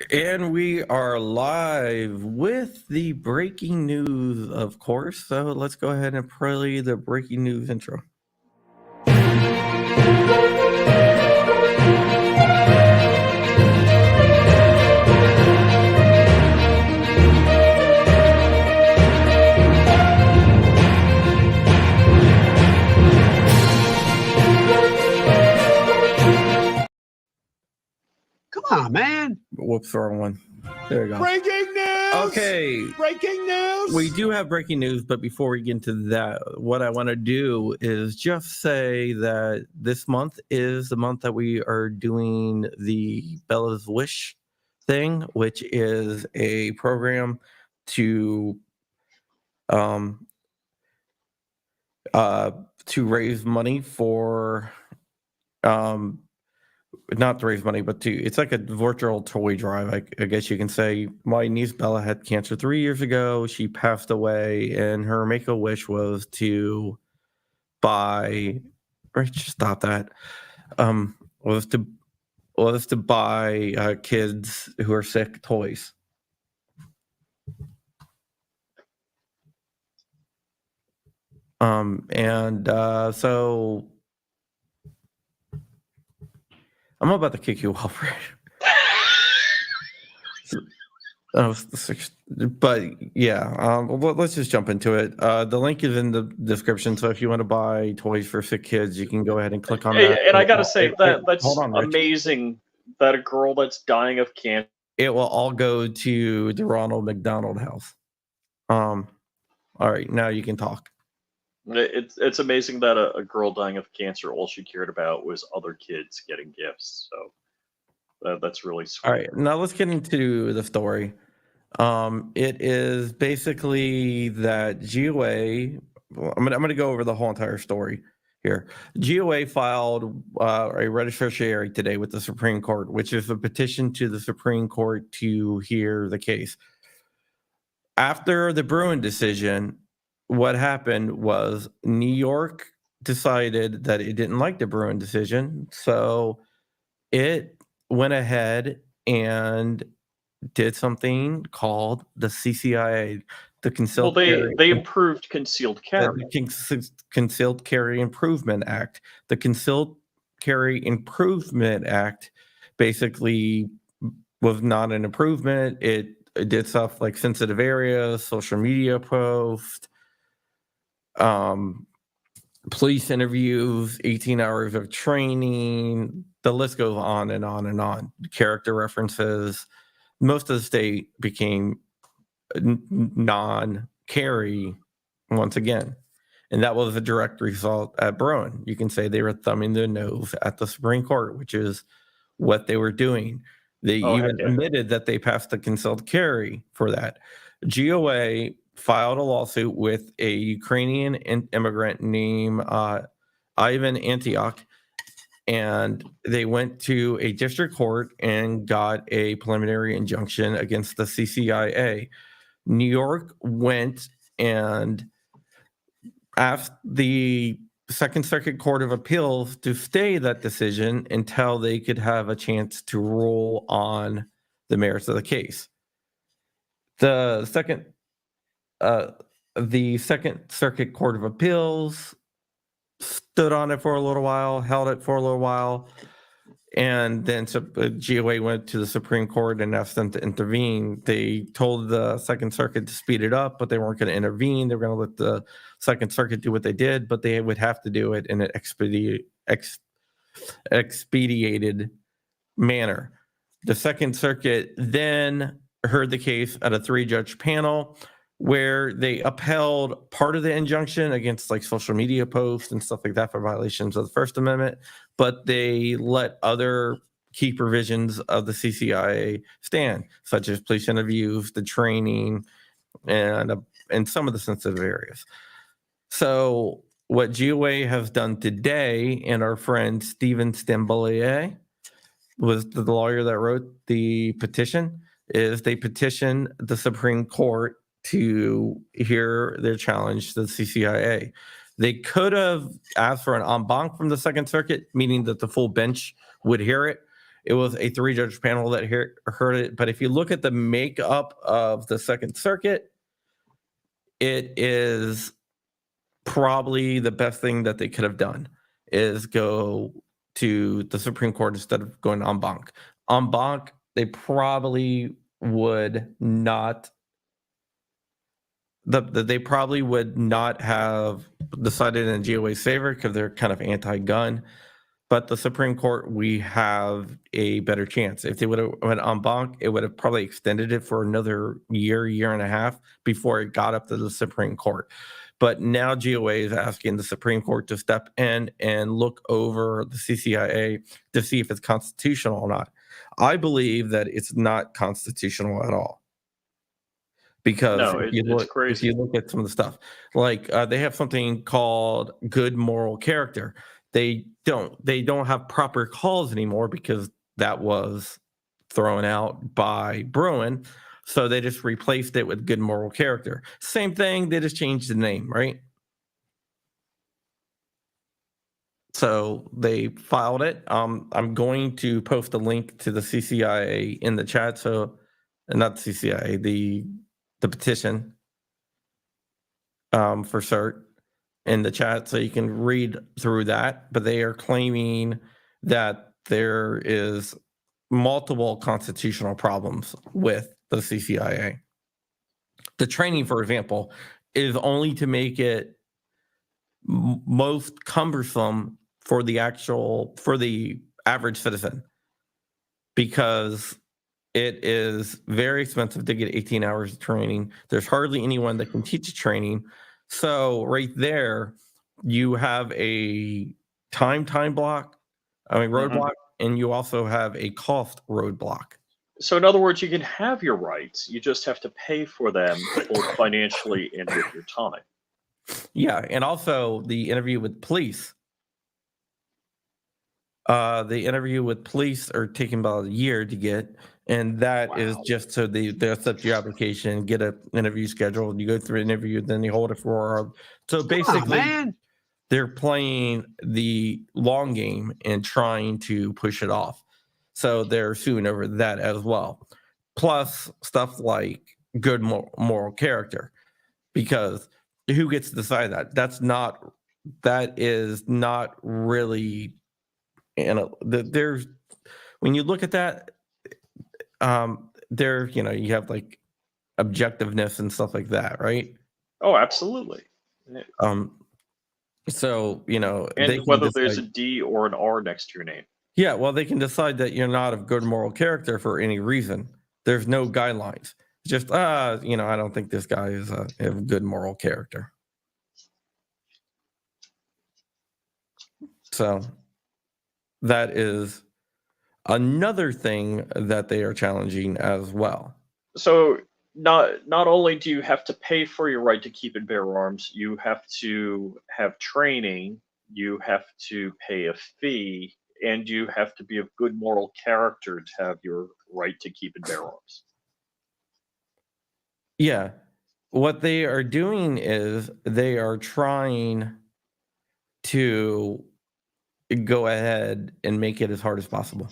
And we are live with the breaking news, of course. So let's go ahead and play the breaking news intro. Come on, man. Whoops, wrong one. There we go. Breaking news. Okay. Breaking news. We do have breaking news, but before we get into that, what I want to do is just say that this month is the month that we are doing the Bella's Wish thing, which is a program to raise money for not to raise money, but it's like a virtual toy drive, I guess you can say. My niece Bella had cancer 3 years ago. She passed away, and her make-a-wish was to buy, or just stop that, was to buy kids who are sick toys. So I'm about to kick you off, right? But yeah, let's just jump into it. The link is in the description, so if you want to buy toys for sick kids, you can go ahead and click on that. And I gotta say that's amazing that a girl that's dying of cancer. It will all go to the Ronald McDonald House. All right, now you can talk. It's amazing that a girl dying of cancer, all she cared about was other kids getting gifts. So that's really sweet. All right, now let's get into the story. It is basically that GOA. I'm gonna go over the whole entire story here. GOA filed a registration today with the Supreme Court, which is a petition to the Supreme Court to hear the case. After the Bruin decision, what happened was New York decided that it didn't like the Bruin decision, so it went ahead and did something called the CCIA, the Concealed Carry. They improved concealed carry. Concealed Carry Improvement Act. The Concealed Carry Improvement Act basically was not an improvement. It did stuff like sensitive areas, social media posts, police interviews, 18 hours of training. The list goes on and on and on. Character references. Most of the state became non-carry once again. And that was a direct result at Bruin. You can say they were thumbing their nose at the Supreme Court, which is what they were doing. They admitted that they passed the concealed carry for that. GOA filed a lawsuit with a Ukrainian immigrant named Ivan Antioch, and they went to a district court and got a preliminary injunction against the CCIA. New York went and asked the Second Circuit Court of Appeals to stay that decision until they could have a chance to rule on the merits of the case. The Second Circuit Court of Appeals stood on it for a little while, held it for a little while, and then GOA went to the Supreme Court and asked them to intervene. They told the Second Circuit to speed it up, but they weren't going to intervene. They were going to let the Second Circuit do what they did, but they would have to do it in an expedited manner. The Second Circuit then heard the case at a 3-judge panel where they upheld part of the injunction against like social media posts and stuff like that for violations of the First Amendment, but they let other key provisions of the CCIA stand, such as police interviews, the training, and some of the sensitive areas. So what GOA has done today, and our friend Stephen Stambolier was the lawyer that wrote the petition, is they petitioned the Supreme Court to hear their challenge to the CCIA. They could have asked for an en banc from the Second Circuit, meaning that the full bench would hear it, It was a 3-judge panel that heard it. But if you look at the makeup of the Second Circuit, it is probably the best thing that they could have done is go to the Supreme Court instead of going en banc. En banc, they probably would not. They probably would not have decided in GOA's favor because they're kind of anti-gun. But the Supreme Court, we have a better chance. If they would have went en banc, it would have probably extended it for another year and a half before it got up to the Supreme Court. But now GOA is asking the Supreme Court to step in and look over the CCIA to see if it's constitutional or not. I believe that it's not constitutional at all. Because No, it's if crazy. you look at some of the stuff, like they have something called good moral character. They don't have proper calls anymore because that was thrown out by Bruin. So they just replaced it with good moral character. Same thing, they just changed the name, right? So they filed it. I'm going to post a link to the CCIA in the chat. So not the CCIA, the petition for cert in the chat, so you can read through that. But they are claiming that there is multiple constitutional problems with the CCIA. The training, for example, is only to make it most cumbersome for the average citizen, because it is very expensive to get 18 hours of training. There's hardly anyone that can teach training. So right there, you have a roadblock, and you also have a cost roadblock. So in other words, you can have your rights. You just have to pay for them both financially and with your time. Yeah, and also the interview with police. The interview with police are taking about a year to get, and that is just so they accept your application, get an interview scheduled, you go through an interview, then they hold it for. So basically, they're playing the long game and trying to push it off. So they're suing over that as well. Plus stuff like good moral character, because who gets to decide that? That is not really. And there's, when you look at that, there, you have like objectiveness and stuff like that, right? Oh, absolutely. So, and whether there's a D or an R next to your name. Yeah, well, they can decide that you're not of good moral character for any reason. There's no guidelines. Just, I don't think this guy is of good moral character. So that is another thing that they are challenging as well. So not only do you have to pay for your right to keep and bear arms, you have to have training, you have to pay a fee, and you have to be of good moral character to have your right to keep and bear arms. Yeah. What they are doing is they are trying to go ahead and make it as hard as possible.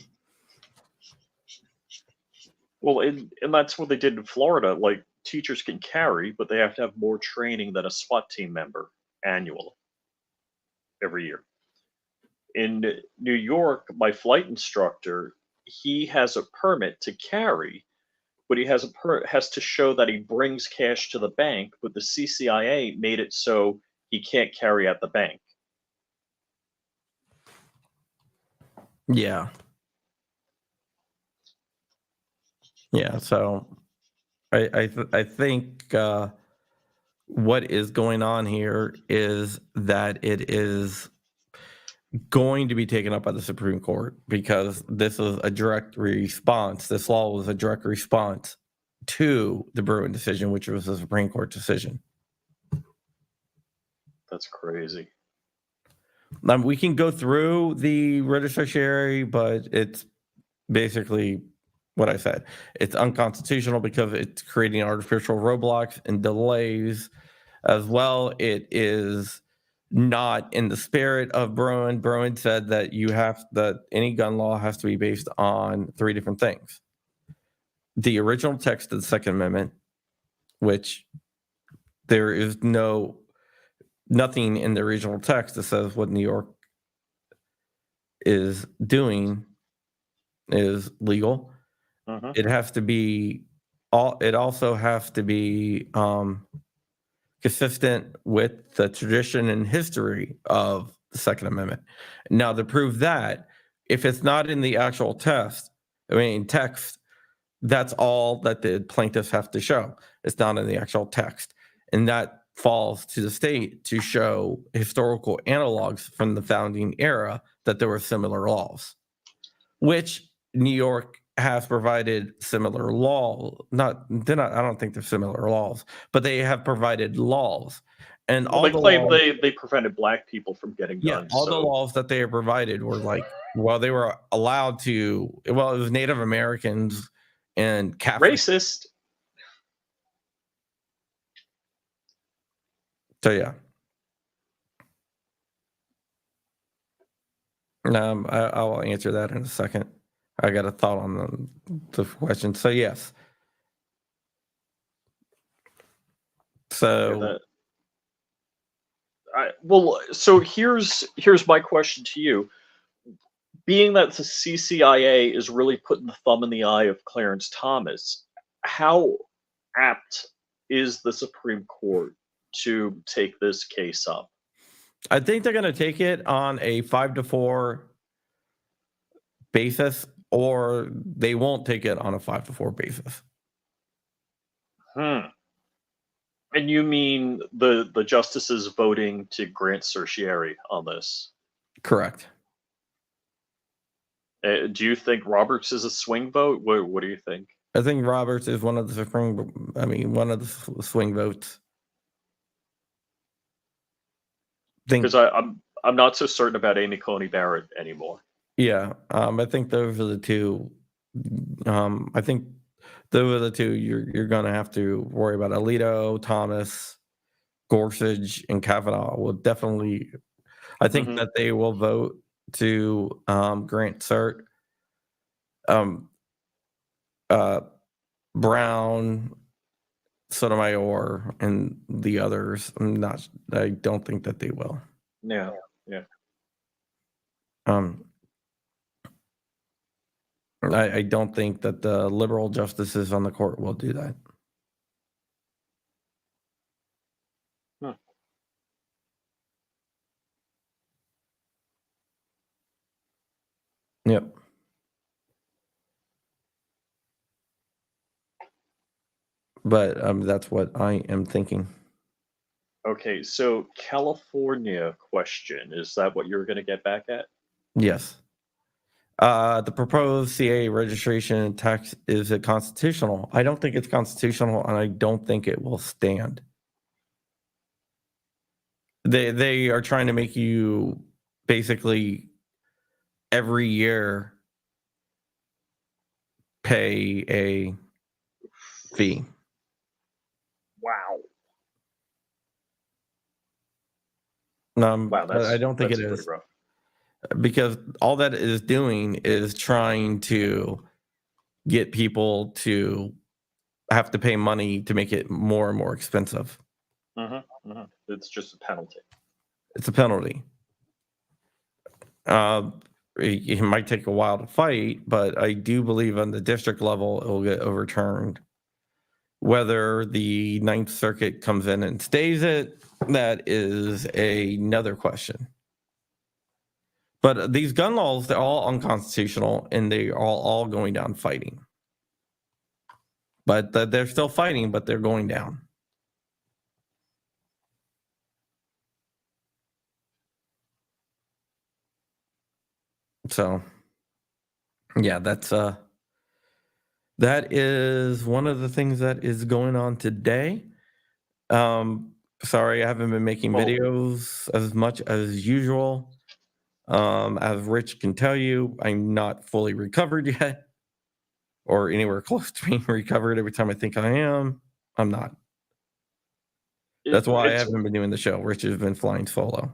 Well, and that's what they did in Florida. Like, teachers can carry, but they have to have more training than a SWAT team member annually, every year. In New York, my flight instructor, he has a permit to carry, but he has to show that he brings cash to the bank, but the CCIA made it so he can't carry at the bank. Yeah. Yeah, so I think what is going on here is that it is going to be taken up by the Supreme Court, because this is a direct response. This law was a direct response to the Bruin decision, which was a Supreme Court decision. That's crazy. We can go through the writ of certiorari, but it's basically what I said. It's unconstitutional because it's creating artificial roadblocks and delays. As well, it is not in the spirit of Broen. Broen said that any gun law has to be based on 3 different things: the original text of the Second Amendment, which there is nothing in the original text that says what New York is doing is legal. It has to be it also has to be consistent with the tradition and history of the Second Amendment. Now, to prove that, if it's not in the actual text, that's all that the plaintiffs have to show. It's not in the actual text. And that falls to the state to show historical analogs from the founding era that there were similar laws, which New York has provided similar law. I don't think they're similar laws, but they have provided laws. And well, all they the claim laws, they prevented black people from getting guns. all the laws that they have provided were they were allowed to. Well, it was Native Americans and Catholic. Racist. So yeah. I'll answer that in a second. I got a thought on the question. So yes. So so here's my question to you. Being that the CCIA is really putting the thumb in the eye of Clarence Thomas, how apt is the Supreme Court to take this case up? I think they're going to take it on a 5-4 basis, or they won't take it on a 5-4 basis. And you mean the justices voting to grant certiorari on this? Correct. Do you think Roberts is a swing vote? What do you think? I think Roberts is one of the swing votes. Because I'm not so certain about Amy Coney Barrett anymore. Yeah, I think those are the two. I think those are the two you're going to have to worry about. Alito, Thomas, Gorsuch, and Kavanaugh will definitely. I think that they will vote to grant cert. Brown, Sotomayor, and the others. I don't think that they will. Yeah. I don't think that the liberal justices on the court will do that. Yep. But that's what I am thinking. Okay, so California question, is that what you're going to get back at? Yes. The proposed CA registration tax, is it constitutional? I don't think it's constitutional, and I don't think it will stand. They are trying to make you basically every year pay a fee. Wow. Wow, I don't think it is. Rough. Because all that is doing is trying to get people to have to pay money to make it more and more expensive. It's just a penalty. It's a penalty. It might take a while to fight, but I do believe on the district level it will get overturned. Whether the Ninth Circuit comes in and stays it, that is another question. But these gun laws, they're all unconstitutional, and they are all going down fighting. But they're still fighting, but they're going down. So, yeah, that is one of the things that is going on today. Sorry, I haven't been making videos as much as usual. As Rich can tell you, I'm not fully recovered yet, or anywhere close to being recovered. Every time I think I am, I'm not. That's why I haven't been doing the show. Rich has been flying solo.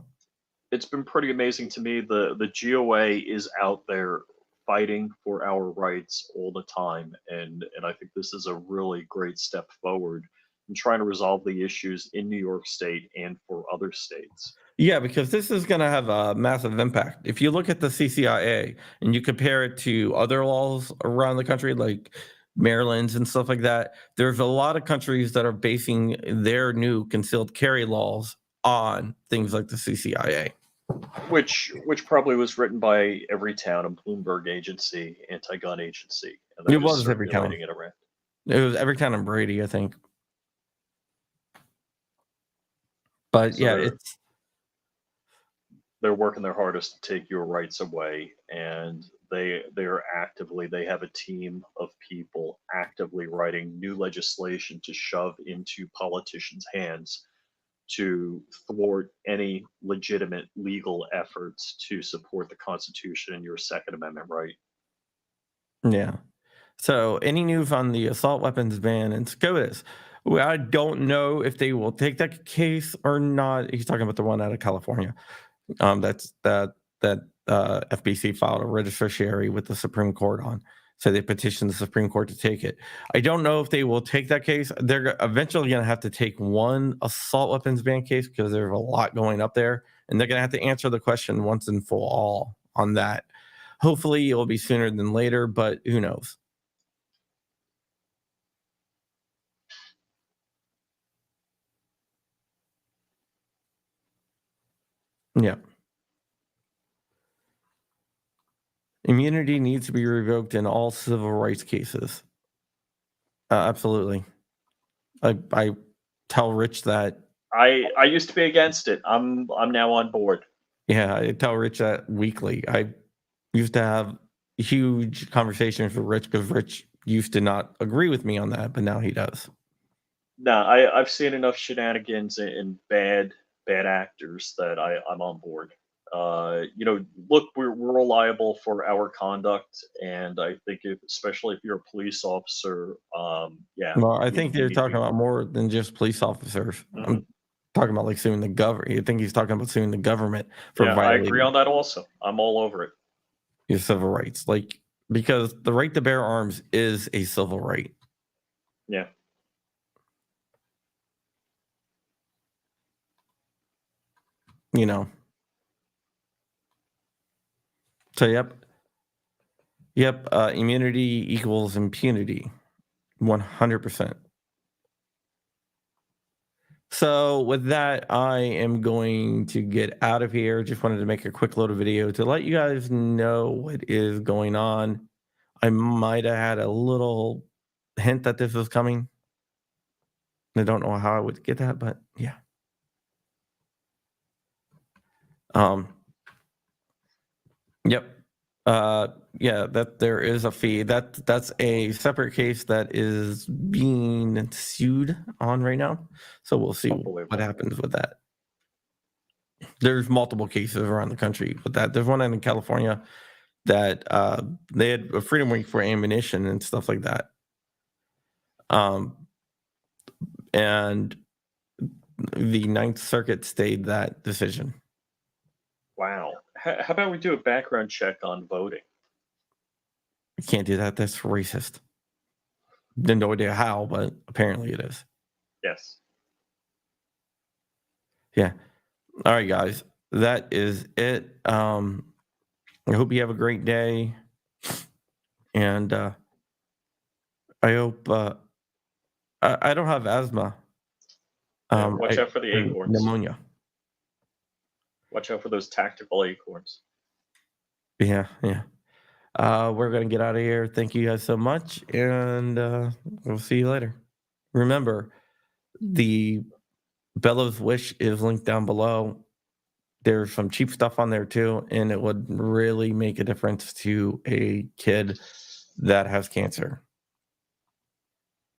it's been pretty amazing to me. The GOA is out there fighting for our rights all the time, and I think this is a really great step forward in trying to resolve the issues in New York State and for other states. Yeah, because this is going to have a massive impact. If you look at the CCIA and you compare it to other laws around the country, like Maryland's and stuff like that, there's a lot of countries that are basing their new concealed carry laws on things like the CCIA. Which probably was written by Everytown and Bloomberg Agency, anti-gun agency, and they're It just was Everytown. circulating it around. It was Everytown and Brady, I think. But So yeah, they're working their hardest to take your rights away, and they have a team of people actively writing new legislation to shove into politicians' hands to thwart any legitimate legal efforts to support the Constitution and your Second Amendment right. yeah. So, any news on the assault weapons ban in SCOTUS? Well, I don't know if they will take that case or not. He's talking about the one out of California. That's that FBC filed a registry with the Supreme Court on. So they petitioned the Supreme Court to take it. I don't know if they will take that case. They're eventually going to have to take one assault weapons ban case because there's a lot going up there, and they're going to have to answer the question once and for all on that. Hopefully, it will be sooner than later, but who knows? Yeah. Immunity needs to be revoked in all civil rights cases. Absolutely. I tell Rich that. I used to be against it. I'm now on board. Yeah, I tell Rich that weekly. I used to have huge conversations with Rich because Rich used to not agree with me on that, but now he does. No, I've seen enough shenanigans and bad actors that I'm on board. Look, we're liable for our conduct, and I think especially if you're a police officer, yeah. Well, I think they're talking about more than just police officers. I'm talking about like suing the government. I think he's talking about suing the government for violating. I agree on that also. I'm all over it. Your civil rights, like, because the right to bear arms is a civil right. Yeah. You know. So yep. Immunity equals impunity, 100%. So with that, I am going to get out of here. Just wanted to make a quick little video to let you guys know what is going on. I might have had a little hint that this was coming. I don't know how I would get that, but yeah. Yep. Yeah, that there is a fee. That's a separate case that is being sued on right now. So we'll see what happens with that. There's multiple cases around the country with that. There's one in California that they had a freedom week for ammunition and stuff like that. And the Ninth Circuit stayed that decision. Wow. How about we do a background check on voting? You can't do that. That's racist. No idea how, but apparently it is. Yes. Yeah. All right, guys. That is it. I hope you have a great day. And I hope I don't have asthma. Watch out for the acorns. Pneumonia. Watch out for those tactical acorns. Yeah. We're going to get out of here. Thank you guys so much. And we'll see you later. Remember, the Bellows Wish is linked down below. There's some cheap stuff on there too. And it would really make a difference to a kid that has cancer.